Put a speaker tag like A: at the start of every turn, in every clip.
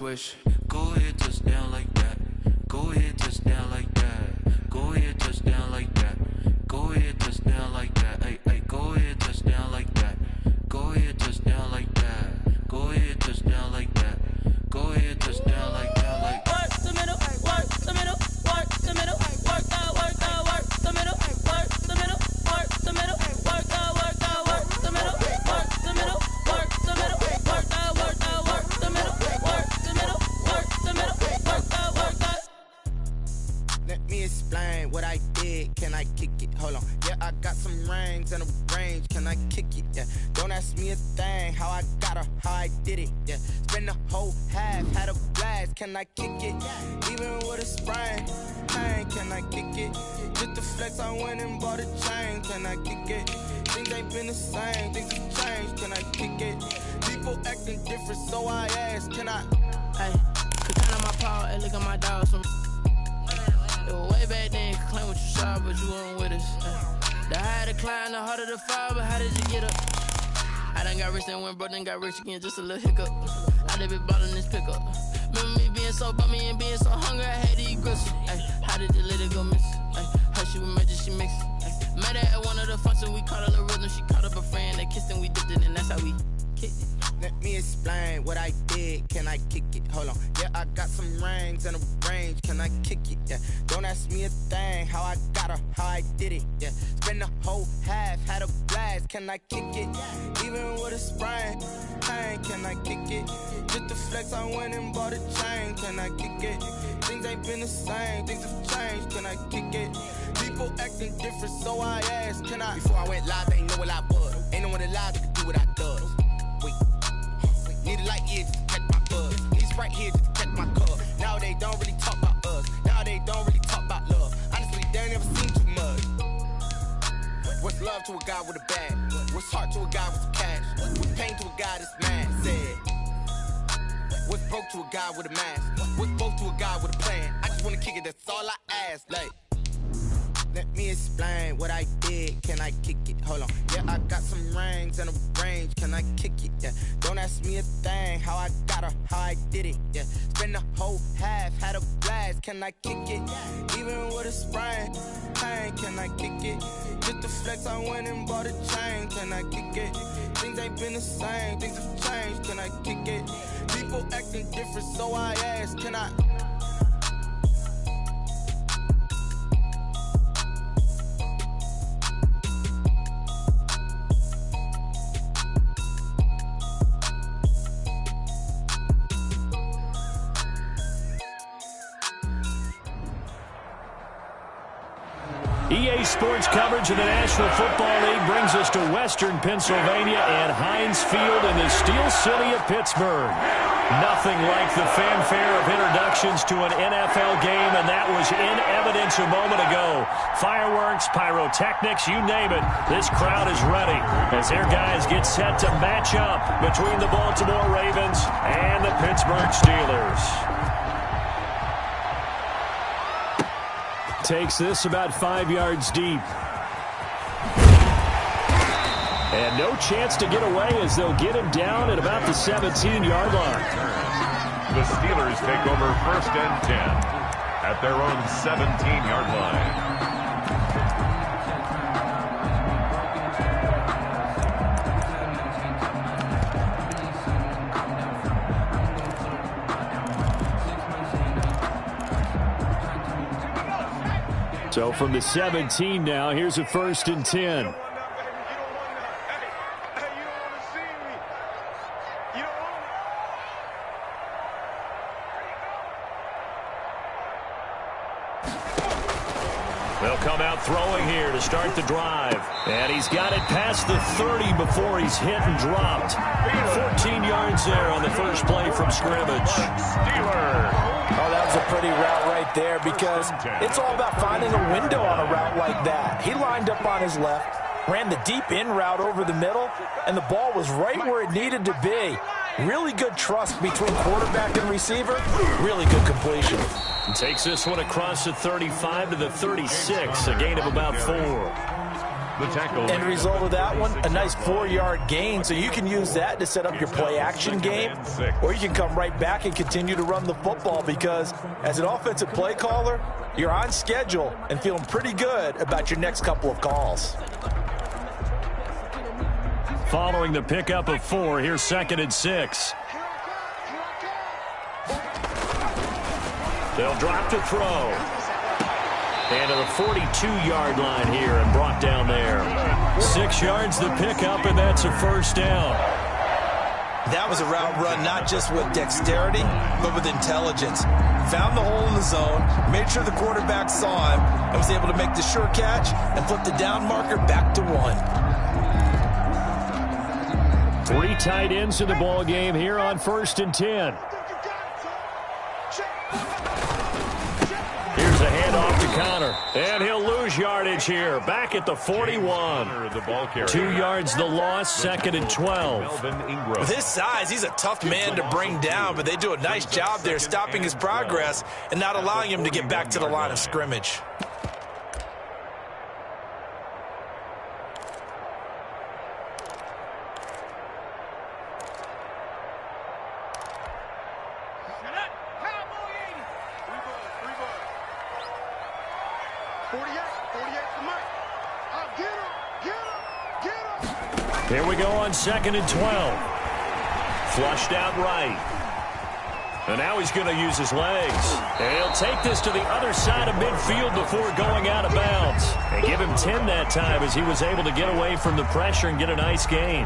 A: swish. Go ahead, touchdown like that. Go ahead, touchdown like that. Go ahead, touchdown like that. Go ahead, touchdown like that. Hey, hey, go ahead, touchdown like that. Go ahead, touchdown like that. Go ahead, touchdown like that. Go ahead, touchdown like that. Like
B: work the middle, work the middle, work the middle, work the middle, work the middle, work the middle, work the middle, work the middle, work the middle, work the middle, work the middle, work the middle, work the middle, work the.
C: Let me explain what I did. Can I kick it? Hold on. Yeah, I got some rings and a range. Can I kick it? Yeah. Don't ask me a thing. How I got her, how I did it. Yeah. Spend the whole half, had a blast. Can I kick it? Even with a sprain. Pain, can I kick it? Just the flex, I went and bought a chain. Can I kick it? Things ain't been the same. Things have changed. Can I kick it? People acting different, so I ask. Can I?
B: Hey, you count on my power, hey, look at my dogs from. It was way back then, you could claim what you saw, but you weren't with us. The higher the climb, the harder the fall, but how did you get up? I done got rich and went broke, then got rich again, just a little hiccup. I done been ballin' this pickup. Remember me being so bummy and being so hungry, I had to eat gristle. Ay, how did the lady go miss? Ay, how she was magic, she mixed. Met her at one of the functions, we caught a little rhythm, she caught up a friend, they kissed and we dipped it, and that's how we kicked it.
C: Let me explain what I did. Can I kick it? Hold on. Yeah, I got some rings and a range. Can I kick it? Yeah. Don't ask me a thing. How I got her, how I did it. Yeah. Spend the whole half, had a blast. Can I kick it? Even with a sprain. Pain, can I kick it? Just the flex, I went and bought a chain. Can I kick it? Things ain't been the same. Things have changed. Can I kick it? People acting different, so I asked. Can I? Before I went live, they ain't know what I was. Ain't no one alive that could do what I does. Wait. Need a light here just to catch my buzz. Need a Sprite here just to catch my cup. Now they don't really talk about us. Now they don't really talk about love. Honestly, they ain't never seen too much. What's love to a guy with a bag? What's heart to a guy with some cash? What's pain to a guy that's mad? Said. What's broke to a guy with a mask? What's both to a guy with a plan? I just wanna kick it, that's all I ask. Like, let me explain what I did. Can I kick it? Hold on. Yeah, I got some rings and a range. Can I kick it? Yeah. Don't ask me a thing. How I got her, how I did it. Yeah. Spend the whole half, had a blast. Can I kick it? Even with a sprain. Pain, can I kick it? Just the flex, I went and bought a chain. Can I kick it? Things ain't been the same. Things have changed. Can I kick it? People acting different, so I ask. Can I?
D: EA Sports coverage of the National Football League brings us to Western Pennsylvania and Heinz Field in the Steel City of Pittsburgh. Nothing like the fanfare of introductions to an NFL game, and that was in evidence a moment ago. Fireworks, pyrotechnics, you name it. This crowd is ready as their guys get set to match up between the Baltimore Ravens and the Pittsburgh Steelers. Takes this about 5 yards deep. And no chance to get away as they'll get him down at about the 17-yard line.
E: The Steelers take over 1st and 10 at their own 17-yard line.
D: So from the 17 now, here's a 1st and 10. They'll come out throwing here to start the drive. And he's got it past the 30 before he's hit and dropped. 14 yards there on the first play from scrimmage.
F: Oh, that was a pretty route right there because it's all about finding a window on a route like that. He lined up on his left, ran the deep in route over the middle, and the ball was right where it needed to be. Really good trust between quarterback and receiver. Really good completion.
D: Takes this one across the 35 to the 36, a gain of about 4.
E: The tackle.
F: End result of that one, a nice 4-yard gain, so you can use that to set up your play-action game, or you can come right back and continue to run the football because as an offensive play caller, you're on schedule and feeling pretty good about your next couple of calls.
D: Following the pickup of 4, here's 2nd and 6. They'll drop to throw. And to the 42-yard line here and brought down there. 6 yards the pickup, and that's a first down.
F: That was a route run not just with dexterity, but with intelligence. Found the hole in the zone, made sure the quarterback saw him, and was able to make the sure catch and flip the down marker back to 1.
D: 3 tight ends in the ball game here on 1st and 10. Here's a handoff to Connor, and he'll lose yardage here. Back at the 41. 2 yards the loss, 2nd and 12.
F: With his size, he's a tough man to bring down, but they do a nice job there stopping his progress and not allowing him to get back to the line of scrimmage.
D: Here we go on 2nd and 12. Flushed out right. And now he's going to use his legs. And he'll take this to the other side of midfield before going out of bounds. And give him 10 that time as he was able to get away from the pressure and get a nice gain.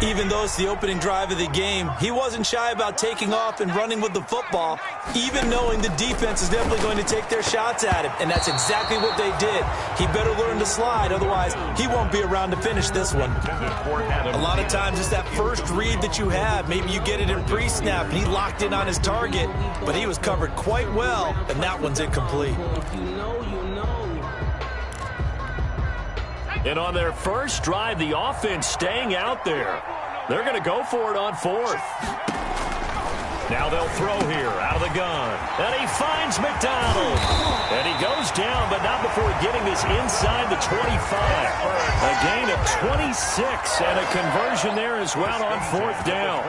F: Even though it's the opening drive of the game, he wasn't shy about taking off and running with the football, even knowing the defense is definitely going to take their shots at him. And that's exactly what they did. He better learn to slide, otherwise he won't be around to finish this one. A lot of times it's that first read that you have. Maybe you get it in pre-snap, and he locked in on his target, but he was covered quite well, and that one's incomplete.
D: And on their first drive, the offense staying out there. They're going to go for it on 4th. Now they'll throw here out of the gun. And he finds McDonald. And he goes down, but not before getting this inside the 25. A gain of 26 and a conversion there as well on 4th down.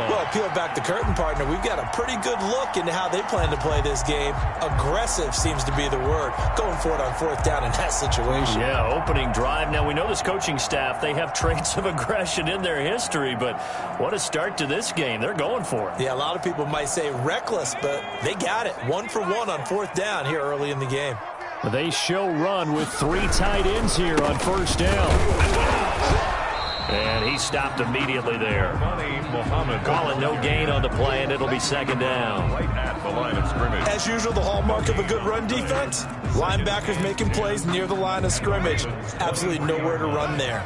F: Well, peel back the curtain, partner. We've got a pretty good look into how they plan to play this game. Aggressive seems to be the word. Going for it on 4th down in that situation.
D: Yeah, opening drive. Now, we know this coaching staff, they have traits of aggression in their history, but what a start to this game. They're going for it.
F: Yeah, a lot of people might say reckless, but they got it. 1 for 1 on 4th down here early in the game.
D: They show run with 3 tight ends here on 1st down. And he stopped immediately there. Calling no gain on the play, and it'll be 2nd down.
E: Right at the line of scrimmage.
F: As usual, the hallmark of a good run defense, linebackers making plays near the line of scrimmage. Absolutely nowhere to run there.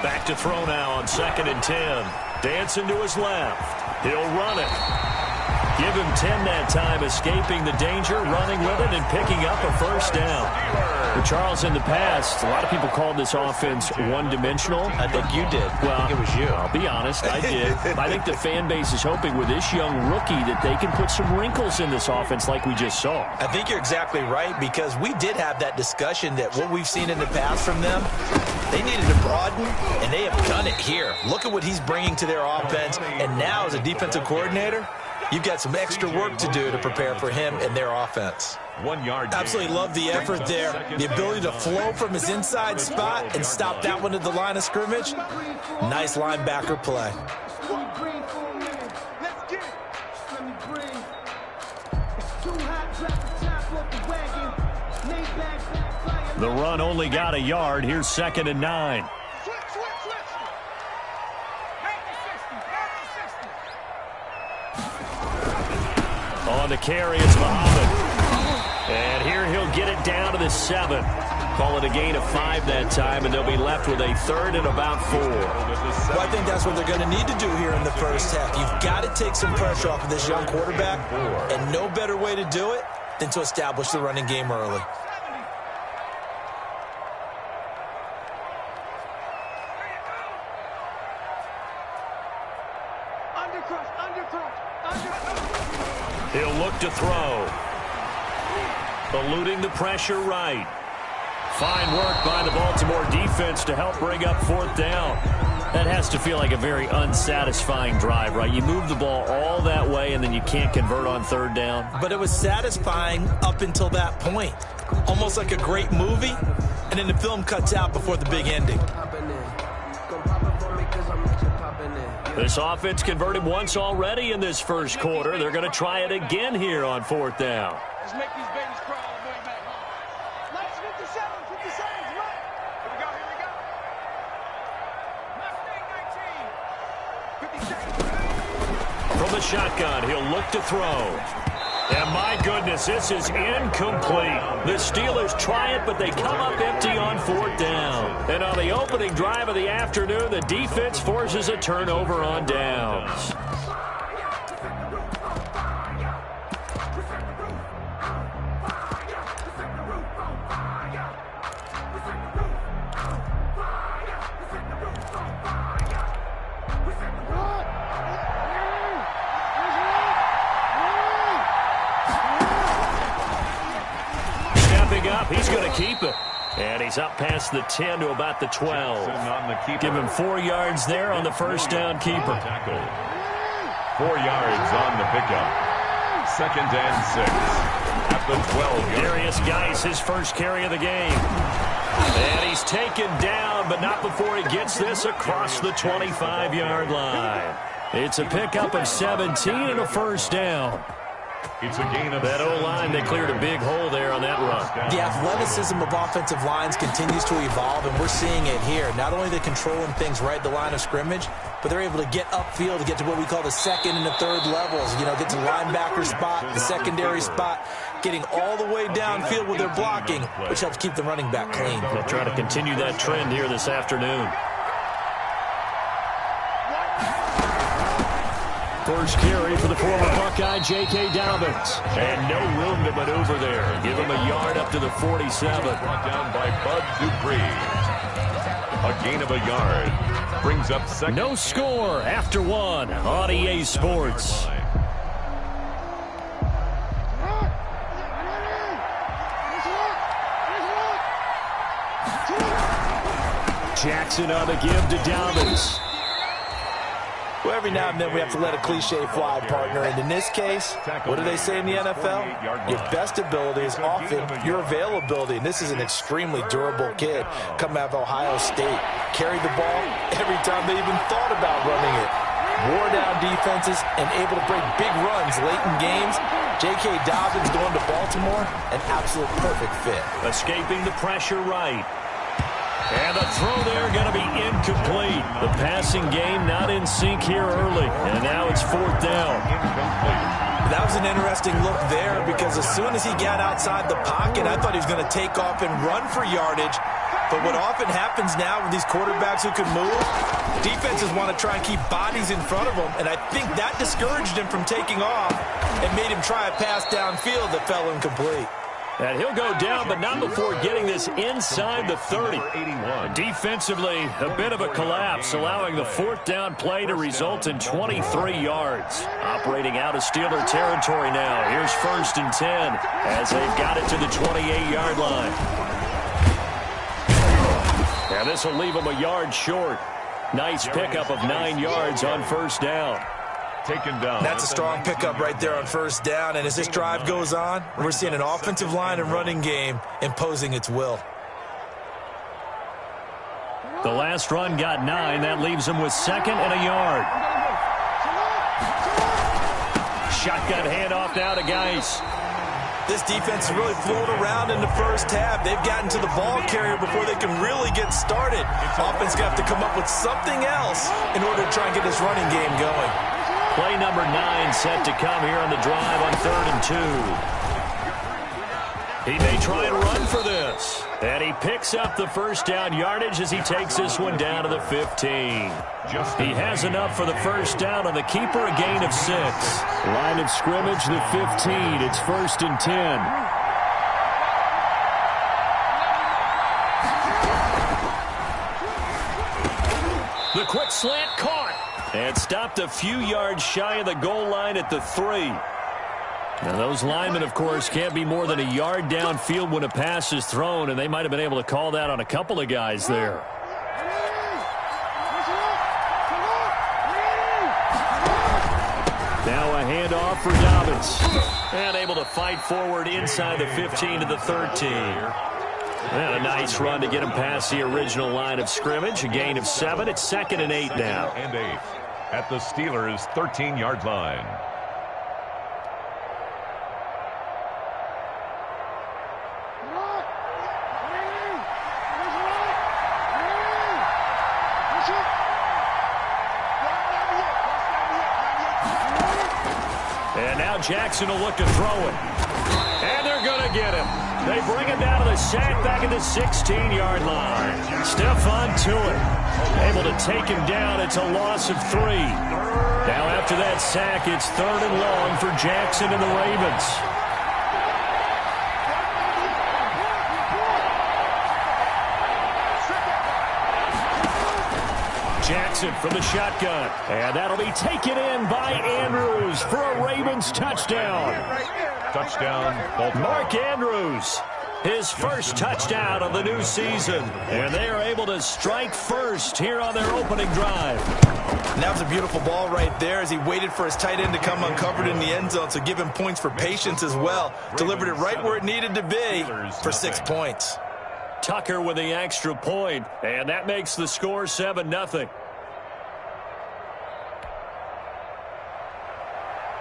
D: Back to throw now on 2nd and 10. Dancing to his left. He'll run it. Give him 10 that time, escaping the danger, running with it, and picking up a first down. For Charles, in the past, a lot of people called this offense one-dimensional.
F: I think you did.
D: Well,
F: I think it was you.
D: I'll be honest, I did. I think the fan base is hoping with this young rookie that they can put some wrinkles in this offense like we just saw.
F: I think you're exactly right, because we did have that discussion that what we've seen in the past from them, they needed to broaden, and they have done it here. Look at what he's bringing to their offense, and now as a defensive coordinator, you've got some extra work to do to prepare for him and their offense.
E: 1 yard.
F: Absolutely love the effort there. The ability to flow from his inside spot and stop that one at the line of scrimmage. Nice linebacker play.
D: The run only got a yard. Here's 2nd and 9. On the carry, it's Muhammad. And here he'll get it down to the 7. Call it a gain of 5 that time, and they'll be left with a 3rd and about 4.
F: Well, I think that's what they're going to need to do here in the first half. You've got to take some pressure off of this young quarterback, and no better way to do it than to establish the running game early.
D: He'll look to throw. Eluding the pressure right. Fine work by the Baltimore defense to help bring up 4th down. That has to feel like a very unsatisfying drive, right? You move the ball all that way, and then you can't convert on 3rd down.
F: But it was satisfying up until that point. Almost like a great movie, and then the film cuts out before the big ending.
D: This offense converted once already in this first quarter. They're going to try it again here on 4th down.
G: Let's make these babies crawl all the way back home. Let's 57 seconds, right? Here we go. Mustang 19. 50 seconds.
D: From the shotgun, he'll look to throw. And my goodness, this is incomplete. The Steelers try it, but they come up empty on 4th down. And on the opening drive of the afternoon, the defense forces a turnover on downs. Up, he's going to keep it. And he's up past the 10 to about the 12. Give him 4 yards there on the first down keeper.
E: 4 yards on the pickup. 2nd and 6 at the 12.
D: Darius Geis, his first carry of the game. And he's taken down, but not before he gets this across the 25-yard line. It's a pickup of 17 and a first down.
E: It's a gain of
D: that O-line, they cleared a big hole there on that run.
F: The athleticism of offensive lines continues to evolve, and we're seeing it here. Not only are they controlling things right at the line of scrimmage, but they're able to get upfield to get to what we call the 2nd and the 3rd levels. You know, get to the linebacker spot, the secondary spot, getting all the way downfield with their blocking, which helps keep the running back clean.
D: They'll try to continue that trend here this afternoon. First carry for the former Buckeye, J.K. Dobbins. And no room to maneuver there. Give him a yard up to the 47.
E: Brought down by Bud Dupree. A gain of a yard. Brings up 2nd.
D: No score after 1 on EA Sports. Jackson on the give to Dobbins.
F: Well, every now and then we have to let a cliche fly, partner. And in this case, what do they say in the NFL? Your best ability is often your availability. And this is an extremely durable kid coming out of Ohio State. Carried the ball every time they even thought about running it. Wore down defenses and able to break big runs late in games. J.K. Dobbins going to Baltimore, an absolute perfect fit.
D: Escaping the pressure right. And the throw there going to be incomplete. The passing game not in sync here early. And now it's 4th down.
F: That was an interesting look there because as soon as he got outside the pocket, I thought he was going to take off and run for yardage. But what often happens now with these quarterbacks who can move, defenses want to try and keep bodies in front of them. And I think that discouraged him from taking off and made him try a pass downfield that fell incomplete.
D: And he'll go down, but not before getting this inside the 30. Defensively, a bit of a collapse, allowing the 4th down play to result in 23 yards. Operating out of Steeler territory now. Here's 1st and 10 as they've got it to the 28-yard line. And this will leave them a yard short. Nice pickup of 9 yards on 1st down.
E: Taken down.
F: That's a strong pickup right there on 1st down. And as this drive goes on, we're seeing an offensive line and running game imposing its will.
D: The last run got 9. That leaves them with 2nd and a yard. Shotgun handoff now to Geis.
F: This defense is really flown around in the first half. They've gotten to the ball carrier before they can really get started. Offense going to have to come up with something else in order to try and get this running game going.
D: Play number 9 set to come here on the drive on 3rd and 2. He may try and run for this. And he picks up the first down yardage as he takes this one down to the 15. He has enough for the first down on the keeper, a gain of 6. Line of scrimmage, the 15. It's 1st and 10. The quick slant caught. And stopped a few yards shy of the goal line at the 3. Now, those linemen, of course, can't be more than a yard downfield when a pass is thrown, and they might have been able to call that on a couple of guys there. Now a handoff for Dobbins. And able to fight forward inside the 15 to the 13. And a nice run to get him past the original line of scrimmage. A gain of 7. It's 2nd and 8 now.
E: And 8 at the Steelers' 13-yard line.
D: And now Jackson will look to throw it. And they're going to get him. They bring him down to the sack back at the 16-yard line. Stephon Tuitt able to take him down. It's a loss of 3. Now after that sack, it's 3rd and long for Jackson and the Ravens. Jackson from the shotgun. And that'll be taken in by Andrews for a Ravens touchdown.
E: Touchdown, Baltimore.
D: Mark Andrews, his first touchdown of the new season. And they are able to strike first here on their opening drive.
F: And that was a beautiful ball right there as he waited for his tight end to come uncovered in the end zone, so give him points for patience as well. Delivered it right where it needed to be for 6 points.
D: Tucker with the extra point, and that makes the score 7-0.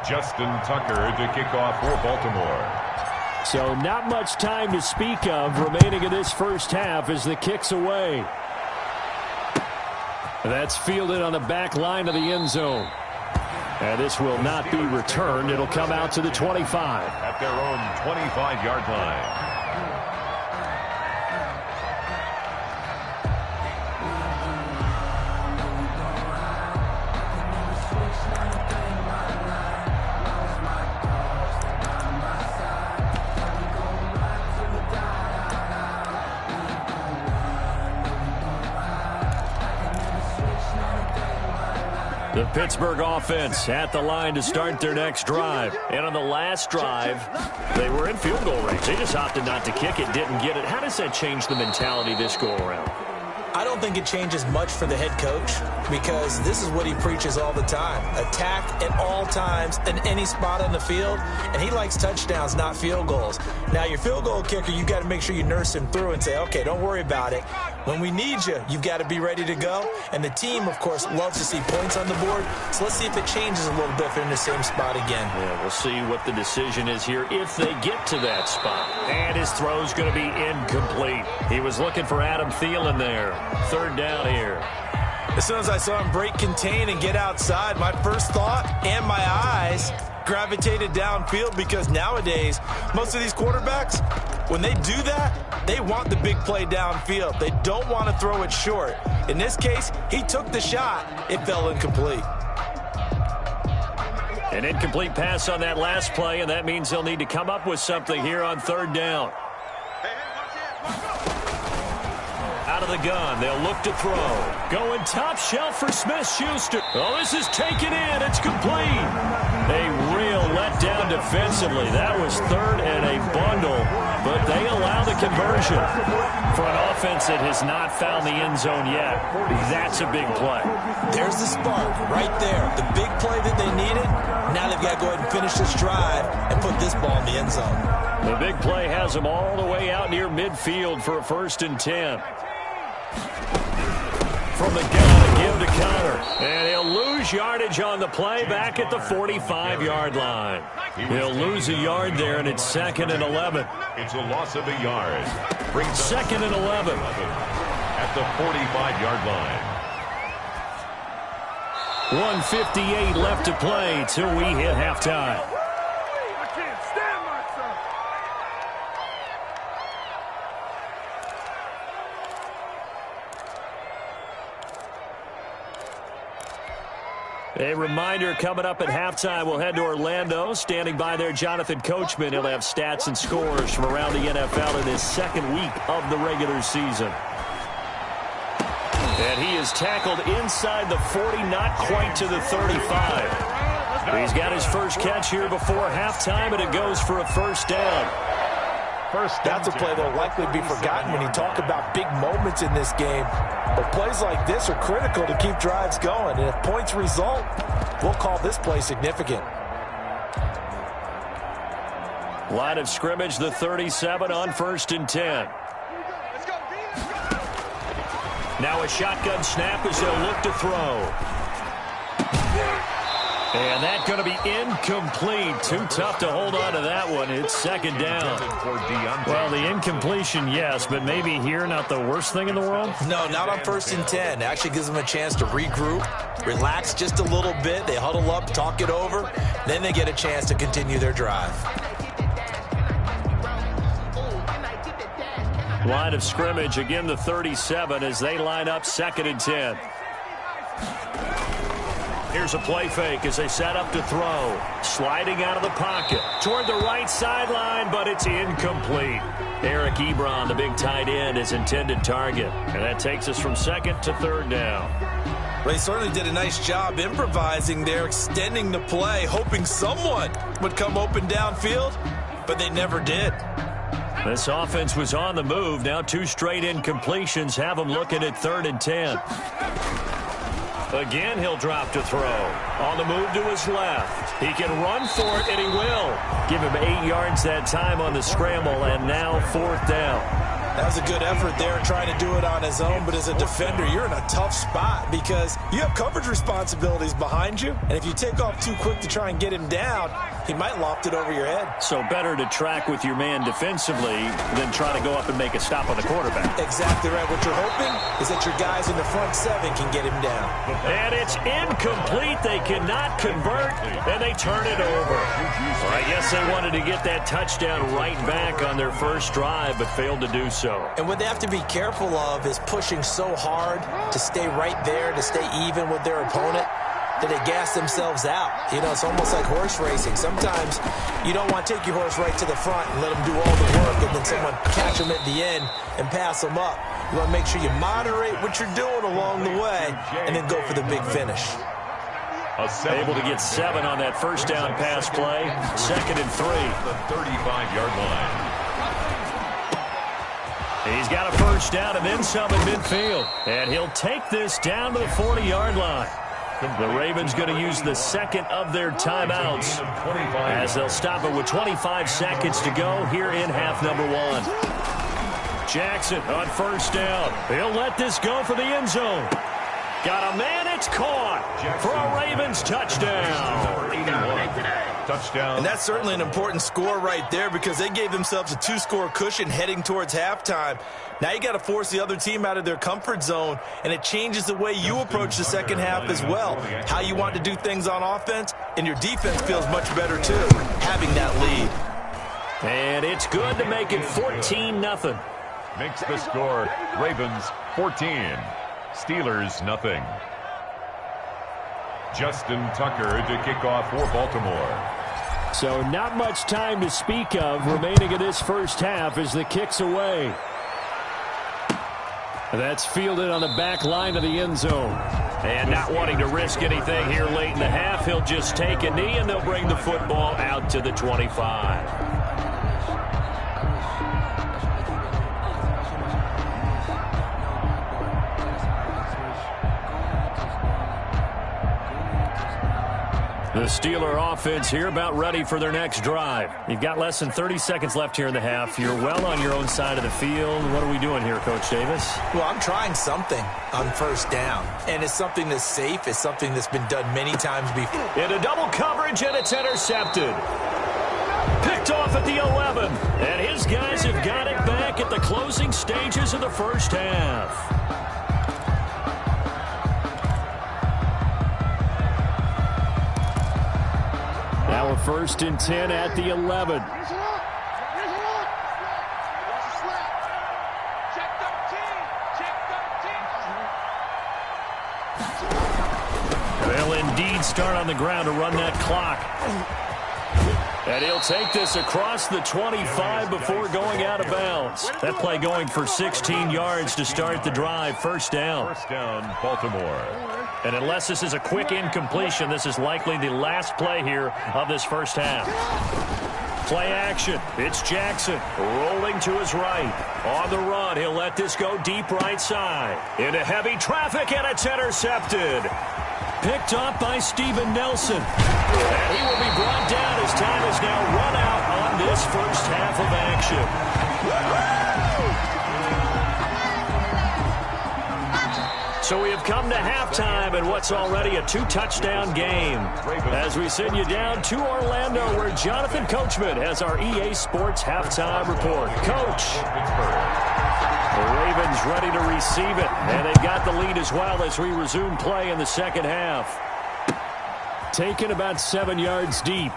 E: Justin Tucker to kick off for Baltimore.
D: So not much time to speak of remaining in this first half as the kick's away. That's fielded on the back line of the end zone. And this will not be returned. It'll come out to the 25.
E: At their own 25-yard line.
D: The Pittsburgh offense at the line to start their next drive. And on the last drive, they were in field goal range. They just opted not to kick it, didn't get it. How does that change the mentality this go around?
F: I don't think it changes much for the head coach because this is what he preaches all the time. Attack at all times in any spot on the field, and he likes touchdowns, not field goals. Now, your field goal kicker, you got to make sure you nurse him through and say, okay, don't worry about it. When we need you, you've got to be ready to go. And the team, of course, loves to see points on the board. So let's see if it changes a little bit if they're in the same spot again.
D: Yeah, we'll see what the decision is here if they get to that spot. And his throw's going to be incomplete. He was looking for Adam Thielen there. 3rd down here.
F: As soon as I saw him break contain and get outside, my first thought and my eyes gravitated downfield because nowadays, most of these quarterbacks, when they do that, they want the big play downfield. They don't want to throw it short. In this case, he took the shot. It fell incomplete.
D: An incomplete pass on that last play, and that means they'll need to come up with something here on 3rd down. Out of the gun, they'll look to throw. Going top shelf for Smith-Schuster. Oh, this is taken in. It's complete. A real letdown defensively. That was 3rd and a bundle, but they allow the conversion. For an offense that has not found the end zone yet, that's a big play.
F: There's the spark right there. The big play that they needed. Now they've got to go ahead and finish this drive and put this ball in the end zone.
D: The big play has them all the way out near midfield for a 1st and 10. From the gun, give to Connor. And he'll lose yardage on the play back at the 45-yard line. He'll lose a yard there, and it's 2nd and 11.
E: It's a loss of a yard. Brings
D: 2nd and 11.
E: At the 45-yard line.
D: 1:58 left to play till we hit halftime. A reminder coming up at halftime, we'll head to Orlando. Standing by there, Jonathan Coachman. He'll have stats and scores from around the NFL in his 2nd week of the regular season. And he is tackled inside the 40, not quite to the 35. He's got his first catch here before halftime, and it goes for a first down.
F: That's a play that will likely be forgotten when you talk about big moments in this game. But plays like this are critical to keep drives going. And if points result, we'll call this play significant.
D: Line of scrimmage, the 37 on 1st and 10. Now a shotgun snap as they'll look to throw. And that's going to be incomplete. Too tough to hold on to that one. It's second down.
H: Well, the incompletion, yes, but maybe here not the worst thing in the world?
F: No, not on 1st and 10. It actually gives them a chance to regroup, relax just a little bit. They huddle up, talk it over. Then they get a chance to continue their drive.
D: Line of scrimmage, again the 37 as they line up 2nd and 10. Here's a play fake as they set up to throw. Sliding out of the pocket toward the right sideline, but it's incomplete. Eric Ebron, the big tight end, is intended target. And that takes us from 2nd to 3rd down.
F: They certainly did a nice job improvising there, extending the play, hoping someone would come open downfield, but they never did.
D: This offense was on the move. Now 2 straight incompletions have them looking at 3rd and 10. Again, he'll drop to throw. On the move to his left. He can run for it, and he will. Give him 8 yards that time on the scramble, and now 4th down.
F: That was a good effort there trying to do it on his own, but as a defender, you're in a tough spot because you have coverage responsibilities behind you, and if you take off too quick to try and get him down, he might loft it over your head.
D: So better to track with your man defensively than try to go up and make a stop on the quarterback.
F: Exactly right. What you're hoping is that your guys in the front 7 can get him down.
D: And it's incomplete. They cannot convert, and they turn it over. Well, I guess they wanted to get that touchdown right back on their first drive, but failed to do so.
F: And what they have to be careful of is pushing so hard to stay right there, to stay even with their opponent, that they gas themselves out. You know, it's almost like horse racing. Sometimes you don't want to take your horse right to the front and let them do all the work and then someone catch them at the end and pass them up. You want to make sure you moderate what you're doing along the way and then go for the big finish.
D: Able to get 7 on that first down pass play. 2nd and 3.
E: The 35-yard line.
D: He's got a first down and then some in midfield. And he'll take this down to the 40-yard line. The Ravens going to use the 2nd of their timeouts as they'll stop it with 25 seconds to go here in half number 1. Jackson on first down. He'll let this go for the end zone. Got a man, it's caught for a Ravens touchdown.
E: Touchdown.
F: And that's certainly an important score right there because they gave themselves a 2-score cushion heading towards halftime. Now you got to force the other team out of their comfort zone, and it changes the way you approach the second half as well. How you want to do things on offense, and your defense feels much better too, having that lead.
D: And it's good to make it 14-0.
E: Makes the score Ravens 14. Steelers nothing. Justin Tucker to kick off for Baltimore.
D: So not much time to speak of remaining in this first half as the kick's away. That's fielded on the back line of the end zone. And not wanting to risk anything here late in the half, he'll just take a knee and they'll bring the football out to the 25. The Steeler offense here about ready for their next drive. You've got less than 30 seconds left here in the half. You're well on your own side of the field. What are we doing here, Coach Davis?
F: Well, I'm trying something on first down. And it's something that's safe. It's something that's been done many times before.
D: Into double coverage, and it's intercepted. Picked off at the 11. And his guys have got it back at the closing stages of the first half. Now a 1st and 10 at the 11. They'll indeed start on the ground to run that clock. And he'll take this across the 25 before going out of bounds. That play going for 16 yards to start the drive. First down.
E: First down, Baltimore.
D: And unless this is a quick incompletion, this is likely the last play here of this first half. Play action. It's Jackson rolling to his right. On the run, he'll let this go deep right side. Into heavy traffic, and it's intercepted. Picked up by Steven Nelson. And he will be brought down as time is now run out on this first half of action. So we have come to halftime in what's already a 2-touchdown game. As we send you down to Orlando, where Jonathan Coachman has our EA Sports halftime report. Coach. The Ravens ready to receive it, and they've got the lead as well as we resume play in the second half. Taken about 7 yards deep.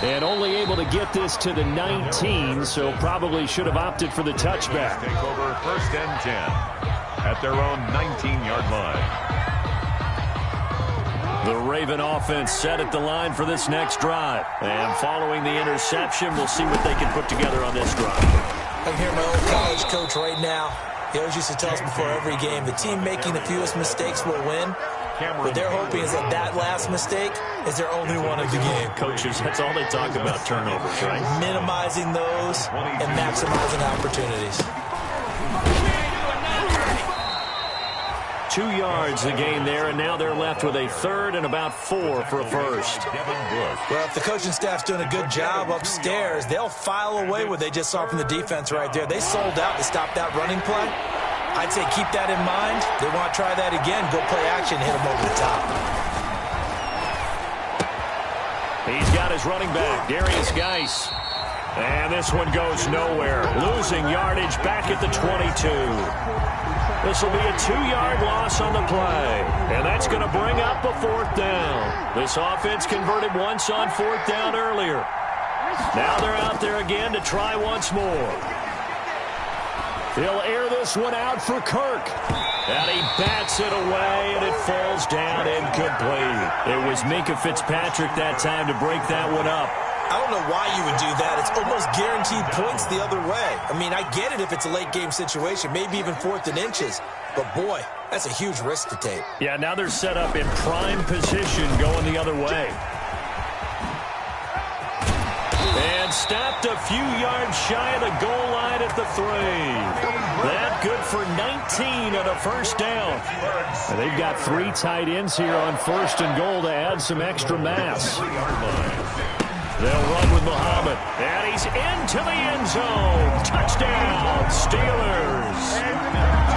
D: And only able to get this to the 19, so probably should have opted for the touchback.
E: Take over 1st and 10 at their own 19-yard line.
D: The Raven offense set at the line for this next drive. And following the interception, we'll see what they can put together on this drive.
F: I can hear my old college coach right now. He always used to tell us before every game, the team making the fewest mistakes will win. What they're hoping is that that last mistake is their only one of the game.
D: Coaches, that's all they talk about, turnovers, right?
F: Minimizing those and maximizing opportunities.
D: 2 yards the gain there, and now they're left with a 3rd and about 4 for a first.
F: Well, if the coaching staff's doing a good job upstairs, they'll file away what they just saw from the defense right there. They sold out to stop that running play. I'd say keep that in mind. They want to try that again. Go play action, hit them over the top.
D: He's got his running back, Darius Geis. And this one goes nowhere. Losing yardage back at the 22. This will be a 2-yard loss on the play. And that's going to bring up a 4th down. This offense converted once on 4th down earlier. Now they're out there again to try once more. He'll air this one out for Kirk. And he bats it away, and it falls down incomplete. It was Minka Fitzpatrick that time to break that one up.
F: I don't know why you would do that. It's almost guaranteed points the other way. I mean, I get it if it's a late-game situation, maybe even 4th and inches. But, boy, that's a huge risk to take.
D: Yeah, now they're set up in prime position going the other way. And stopped a few yards shy of the goal line at the 3. That good for 19 on a 1st down. And they've got 3 tight ends here on 1st and goal to add some extra mass. They'll run with Muhammad. And he's into the end zone. Touchdown, Steelers.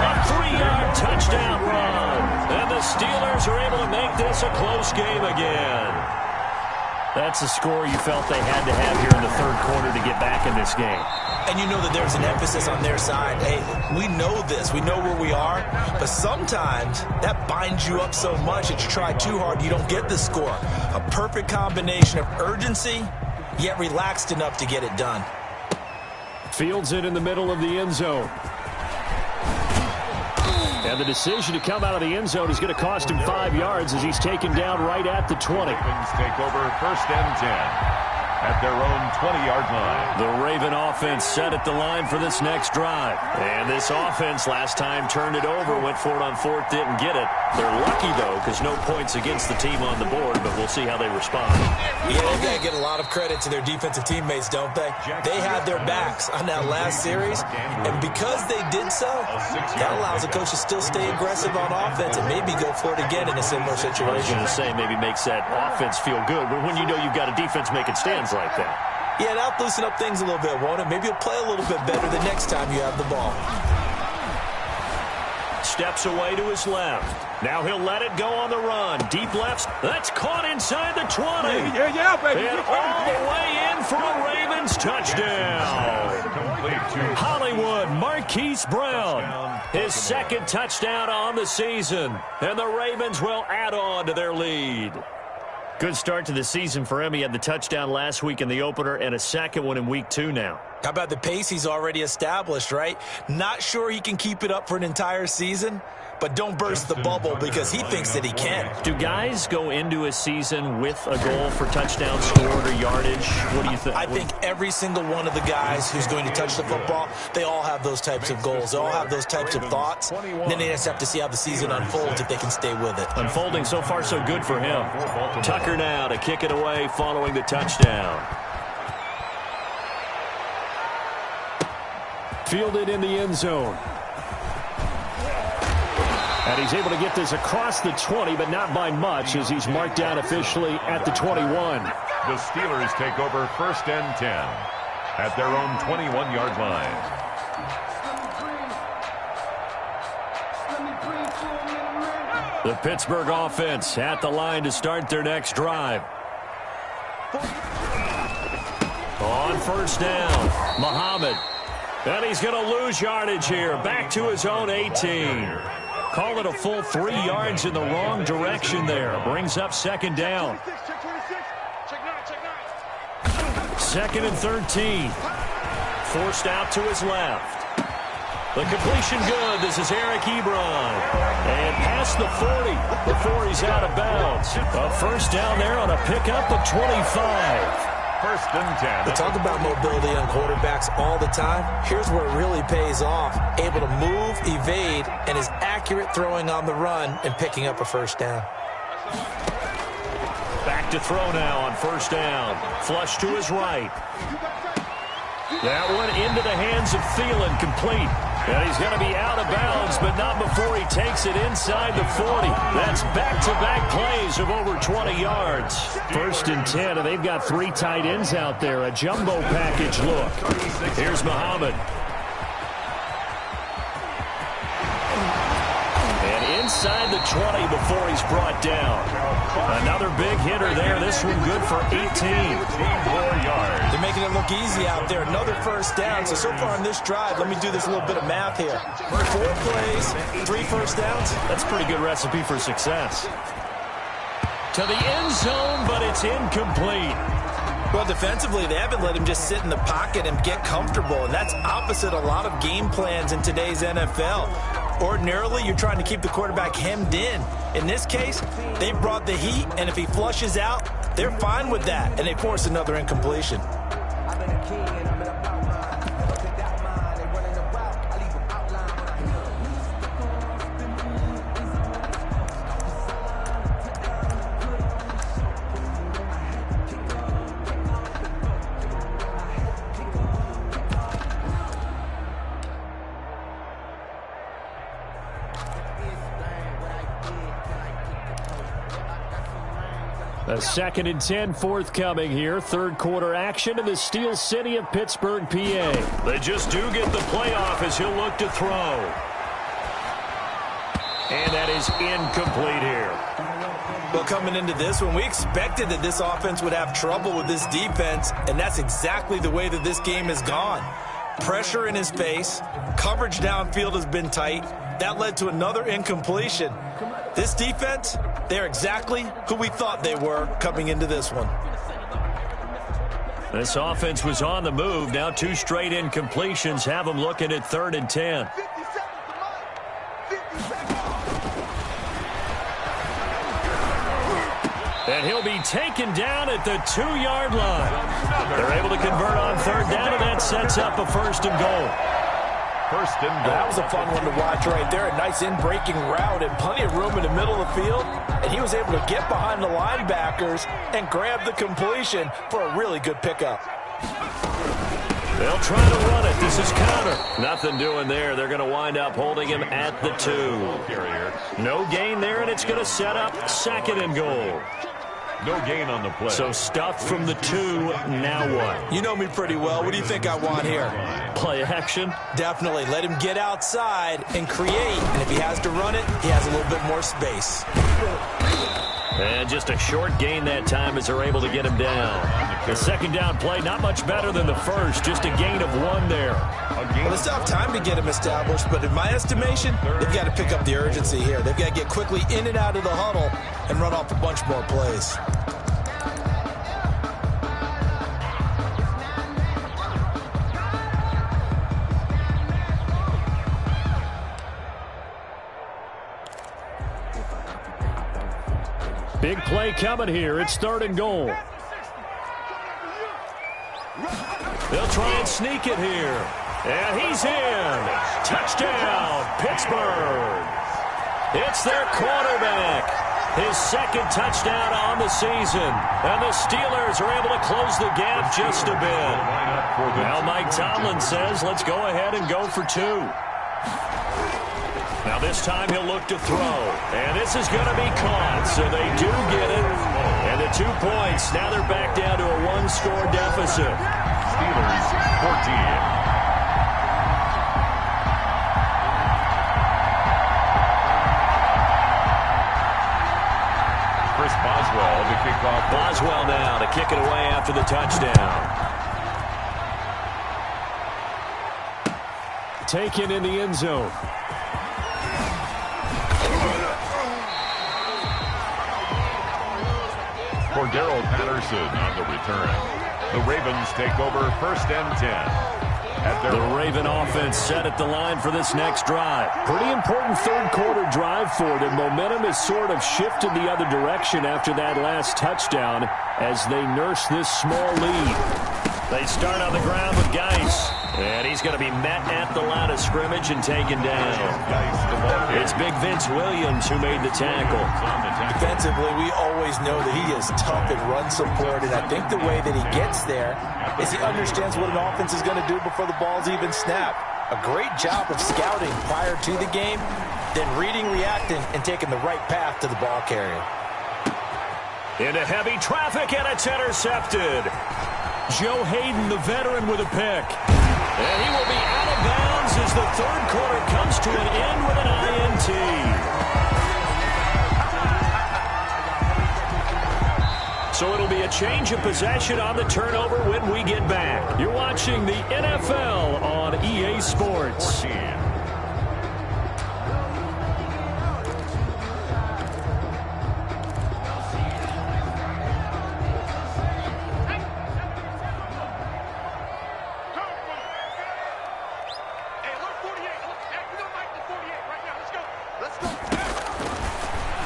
D: A 3-yard touchdown run. And the Steelers are able to make this a close game again. That's a score you felt they had to have here in the 3rd quarter to get back in this game.
F: And you know that there's an emphasis on their side. Hey, we know this. We know where we are. But sometimes that binds you up so much that you try too hard, you don't get the score. A perfect combination of urgency, yet relaxed enough to get it done.
D: Fields it in the middle of the end zone. And the decision to come out of the end zone is going to cost him 5 yards as he's taken down right at the 20.
E: Ravens take over 1st and 10 at their own 20-yard line.
D: The Raven offense set at the line for this next drive. And this offense last time turned it over, went for it on 4th, didn't get it. They're lucky, though, because no points against the team on the board, but we'll see how they respond.
F: Yeah, they've got to get a lot of credit to their defensive teammates, don't they? They had their backs on that last series, and because they did so, that allows the coach to still stay aggressive on offense and maybe go for it again in a similar situation.
D: I was going to say maybe makes that offense feel good, but when you know you've got a defense making stands like that.
F: Yeah, that'll loosen up things a little bit, won't it? Maybe you'll play a little bit better the next time you have the ball.
D: Steps away to his left. Now he'll let it go on the run. Deep left. That's caught inside the 20.
G: Yeah, baby.
D: And all the way in for a Ravens touchdown. Hollywood Marquise Brown. His 2nd touchdown on the season. And the Ravens will add on to their lead. Good start to the season for him. He had the touchdown last week in the opener and a 2nd one in week 2 now.
F: How about the pace he's already established, right? Not sure he can keep it up for an entire season, but don't burst the bubble because he thinks that he can.
H: Do guys go into a season with a goal for touchdown scored or yardage? What do you think?
F: I think every single one of the guys who's going to touch the football, they all have those types of goals. They all have those types of thoughts. And then they just have to see how the season unfolds if they can stay with it.
H: Unfolding so far so good for him. Tucker now to kick it away following the touchdown. Fielded in the end zone. And he's able to get this across the 20, but not by much as he's marked down officially at the 21.
E: The Steelers take over 1st and 10 at their own 21-yard line.
D: The Pittsburgh offense at the line to start their next drive. On 1st down, Muhammad. And he's going to lose yardage here. Back to his own 18. Call it a full 3 yards in the wrong direction there. Brings up 2nd down. 2nd and 13. Forced out to his left. The completion good. This is Eric Ebron. And past the 40 before he's out of bounds. A 1st down there on a pickup of 25.
E: 1st and 10.
F: We talk about mobility on quarterbacks all the time. Here's where it really pays off. Able to move, evade, and is accurate throwing on the run and picking up a 1st down.
D: Back to throw now on 1st down. Flush to his right. That one into the hands of Thielen, complete. And he's going to be out of bounds, but not before he takes it inside the 40. That's back-to-back plays of over 20 yards. 1st and 10, and they've got 3 tight ends out there. A jumbo package look. Here's Muhammad. And inside the 20 before he's brought down. Another big hitter there. This one good for 18.
E: 4 yards.
F: They're making it look easy out there. Another 1st down. So far on this drive, let me do this little bit of math here. 4 plays, 3 1st downs.
D: That's a pretty good recipe for success. To the end zone, but it's incomplete.
F: Well, defensively, they haven't let him just sit in the pocket and get comfortable, and that's opposite a lot of game plans in today's NFL. Ordinarily, you're trying to keep the quarterback hemmed in. In this case, they brought the heat, and if he flushes out, they're fine with that, and they force another incompletion.
D: A 2nd and 10 forthcoming here. 3rd quarter action in the steel city of Pittsburgh, PA. They just do get the playoff as he'll look to throw. And that is incomplete here.
F: Well, coming into this one, we expected that this offense would have trouble with this defense, and that's exactly the way that this game has gone. Pressure in his face, coverage downfield has been tight. That led to another incompletion. This defense, they're exactly who we thought they were coming into this one.
D: This offense was on the move. Now 2 straight incompletions have them looking at 3rd and 10. And he'll be taken down at the 2-yard line. They're able to convert on 3rd down, and that sets up a 1st and goal.
E: 1st and goal.
F: That was a fun one to watch right there. A nice in-breaking route and plenty of room in the middle of the field. And he was able to get behind the linebackers and grab the completion for a really good pickup.
D: They'll try to run it. This is counter. Nothing doing there. They're going to wind up holding him at the 2. No gain there, and it's going to set up 2nd and goal.
E: No gain on the play.
D: So stuffed from the 2. Now what?
F: You know me pretty well. What do you think I want here?
D: Play action?
F: Definitely. Let him get outside and create. And if he has to run it, he has a little bit more space.
D: And just a short gain that time as they're able to get him down. The 2nd down play, not much better than the 1st. Just a gain of 1 there.
F: Well, they still have time to get him established, but in my estimation, they've got to pick up the urgency here. They've got to get quickly in and out of the huddle and run off a bunch more plays.
H: Big play coming here. It's 3rd and goal. They'll try and sneak it here. And he's in. Touchdown, Pittsburgh. It's their quarterback. His 2nd touchdown on the season. And the Steelers are able to close the gap just a bit. Now Mike Tomlin says, let's go ahead and go for 2. Now this time he'll look to throw. And this is going to be caught. So they do get it. And the 2 points. Now they're back down to a 1-score deficit.
E: Steelers 14. Boswell to kick off.
H: Boswell now to kick it away after the touchdown. Taken in the end zone.
E: Cordero Patterson on the return. The Ravens take over 1st and 10.
H: The Raven offense set at the line for this next drive. Pretty important 3rd quarter drive for them. Momentum has sort of shifted the other direction after that last touchdown as they nurse this small lead. They start on the ground with Geis. And he's going to be met at the line of scrimmage and taken down. It's Big Vince Williams who made the tackle.
F: Defensively, we always know that he is tough at run support, and I think the way that he gets there is he understands what an offense is going to do before the ball's even snapped. A great job of scouting prior to the game, then reading, reacting, and taking the right path to the ball carrier.
H: Into heavy traffic, and it's intercepted. Joe Hayden, the veteran, with a pick. And he will be out of bounds as the 3rd quarter comes to an end with an INT. So it'll be a change of possession on the turnover when we get back. You're watching the NFL on EA Sports.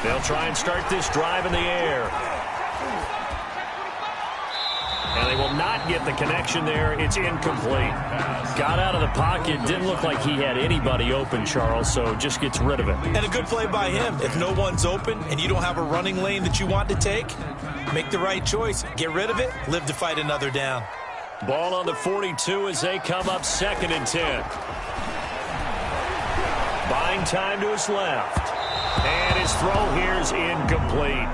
H: They'll try and start this drive in the air. And they will not get the connection there. It's incomplete. Got out of the pocket. Didn't look like he had anybody open, Charles, so just gets rid of it.
F: And a good play by him. If no one's open and you don't have a running lane that you want to take, make the right choice. Get rid of it. Live to fight another down.
H: Ball on the 42 as they come up 2nd and 10. Buying time to his left. And his throw here is incomplete.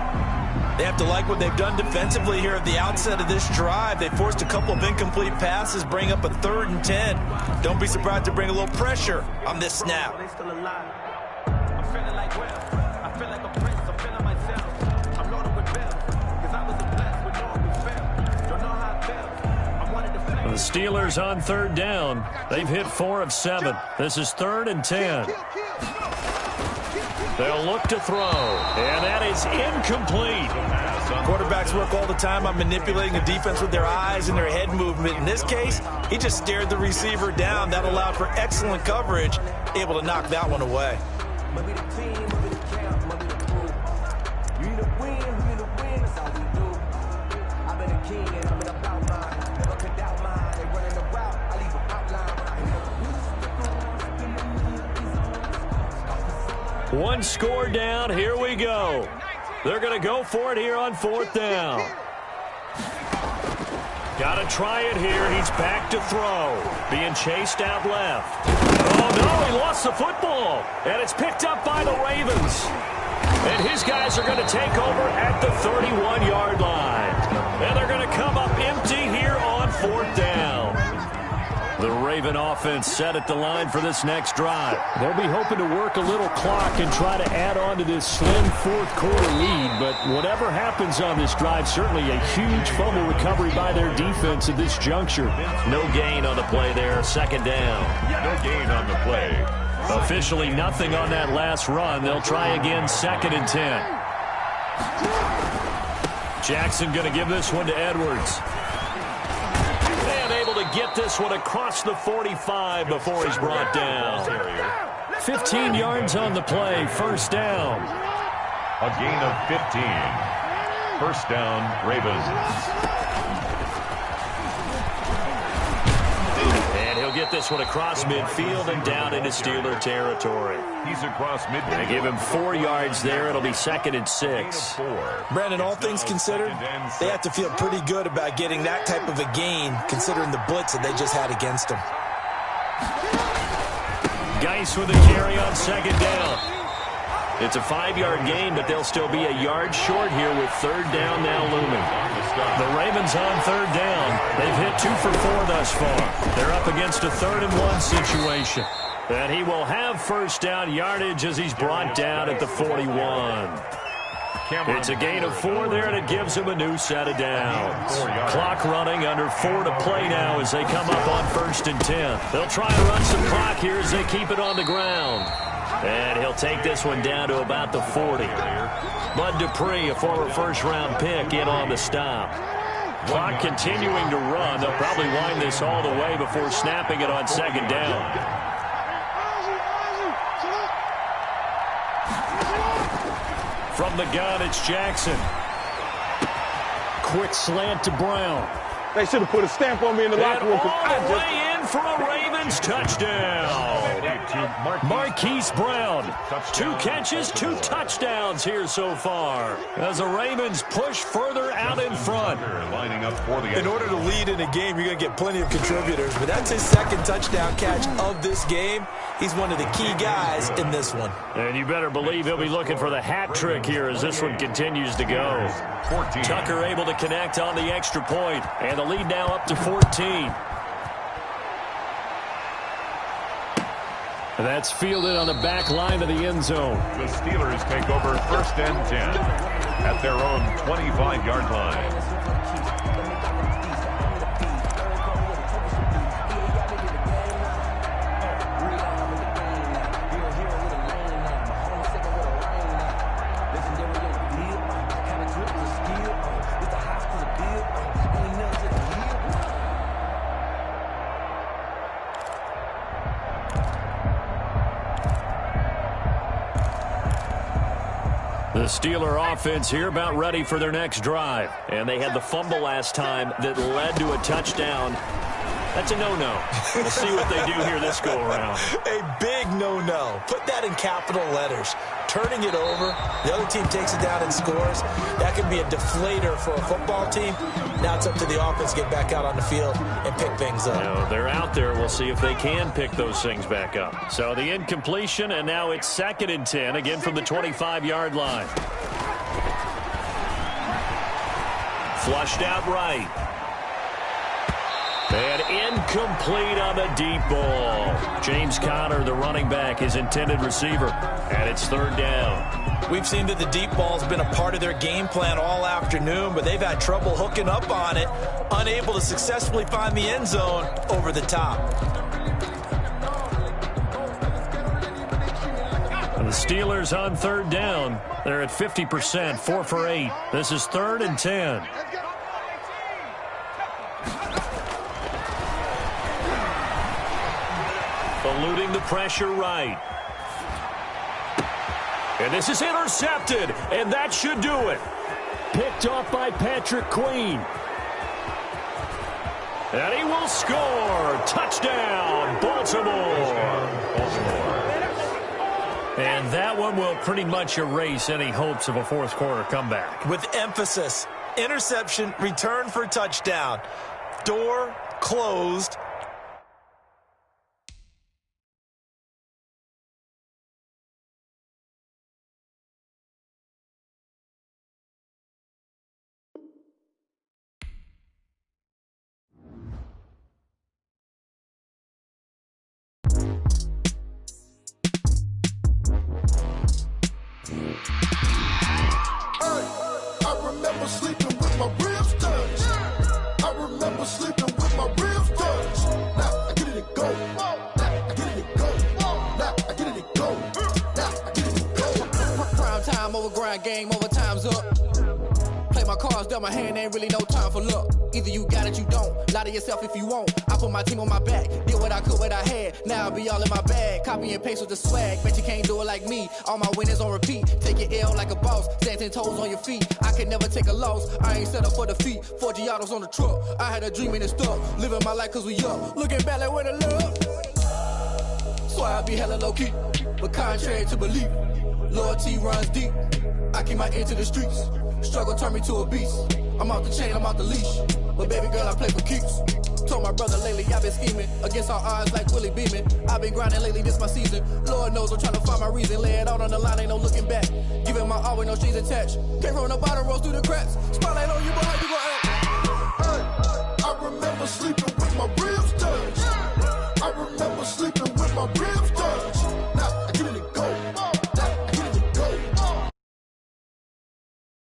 F: They have to like what they've done defensively here at the outset of this drive. They forced a couple of incomplete passes, bring up a 3rd and 10. Don't be surprised to bring a little pressure on this snap.
H: The Steelers on 3rd down. They've hit 4 of 7. This is 3rd and 10. They'll look to throw, and that is incomplete.
F: Quarterbacks work all the time on manipulating the defense with their eyes and their head movement. In this case, he just stared the receiver down. That allowed for excellent coverage, able to knock that one away.
H: One score down. Here we go. They're going to go for it here on 4th down. Got to try it here. He's back to throw. Being chased out left. Oh, no, he lost the football. And it's picked up by the Ravens. And his guys are going to take over at the 31-yard line. And they're going to come up empty here on 4th down. The Raven offense set at the line for this next drive. They'll be hoping to work a little clock and try to add on to this slim 4th quarter lead. But whatever happens on this drive, certainly a huge fumble recovery by their defense at this juncture. No gain on the play there. 2nd down.
E: No gain on the play.
H: Officially nothing on that last run. They'll try again 2nd and 10. Jackson going to give this one to Edwards. To get this one across the 45 before he's brought down. 15 yards on the play, 1st down.
E: A gain of 15. First down, Ravens.
D: And he'll get this one across midfield and down into Steeler territory.
E: He's across midfield.
D: They give him 4 yards there. It'll be 2nd and 6.
F: Brandon, all things considered, they have to feel pretty good about getting that type of a gain, considering the blitz that they just had against them.
D: Geis with a carry on 2nd down. It's a 5-yard gain, but they'll still be a yard short here with 3rd down now looming. The Ravens on 3rd down. They've hit 2 for 4 thus far. They're up against a 3rd and 1 situation. And he will have first down yardage as he's brought down at the 41. It's a gain of 4 there, and it gives him a new set of downs. Clock running, under 4 to play now as they come up on 1st and 10. They'll try to run some clock here as they keep it on the ground. And he'll take this one down to about the 40. Bud Dupree, a former first-round pick, in on the stop. Clock continuing to run. They'll probably wind this all the way before snapping it on 2nd down. From the gun, it's Jackson. Quick slant to Brown.
I: They should have put a stamp on me in the locker room.
D: All the way in for a Ravens touchdown. Marquise Brown. 2 catches, 2 touchdowns here so far. As the Ravens push further out in front.
F: In order to lead in a game, you're going to get plenty of contributors, but that's his 2nd touchdown catch of this game. He's one of the key guys in this one.
D: And you better believe he'll be looking for the hat trick here as this one continues to go. Tucker able to connect on the extra point, and the lead now up to 14. That's fielded on the back line of the end zone.
E: The Steelers take over 1st and 10 at their own 25-yard line.
D: The Steeler offense here about ready for their next drive. And they had the fumble last time that led to a touchdown. That's a no-no. We'll see what they do here this go-around.
F: A big no-no. Put that in capital letters. Turning it over, the other team takes it down and scores. That can be a deflator for a football team. Now it's up to the offense to get back out on the field and pick things up.
D: You know, they're out there. We'll see if they can pick those things back up. So the incompletion, and now it's 2nd and 10, again from the 25-yard line. Flushed out right. And incomplete on the deep ball. James Conner, the running back, his intended receiver. And it's 3rd down.
F: We've seen that the deep ball's been a part of their game plan all afternoon, but they've had trouble hooking up on it, unable to successfully find the end zone over the top.
D: And the Steelers on 3rd down. They're at 50%, 4 for 8. This is 3rd and 10. Eluding the pressure right. And this is intercepted, and that should do it. Picked off by Patrick Queen. And he will score. Touchdown, Baltimore. And that one will pretty much erase any hopes of a fourth-quarter comeback.
F: With emphasis, interception, return for touchdown. Door closed.
J: my cards dealt my hand, ain't really no time for luck. Either you got it, you don't. Lie to yourself if you won't. I put my team on my back, did what I could, what I had. Now I'll be all in my bag, copy and paste with the swag. Bet you can't do it like me. All my winners on repeat. Take your L like a boss, stand 10 toes on your feet. I can never take a loss. I ain't set up for defeat. 4 Giottos on the truck. I had a dream and it stuck. Living my life cause we up. Looking back like where the love. So I be hella low key, but contrary to belief, loyalty runs deep. I keep my ear to the streets. Struggle turned me to a beast. I'm off the chain, I'm off the leash. But baby girl, I play for keeps. Told my brother lately, I've been scheming against all odds like Willie Beeman. I've been grinding lately, this my season. Lord knows I'm trying to find my reason. Lay it out on the line, ain't no looking back. Giving my all with no strings attached. Came from the bottom, rose through the cracks. Spotlight on you, but how you gon' act?
K: Hey, I remember sleeping with my ribs touched. I remember sleeping with my ribs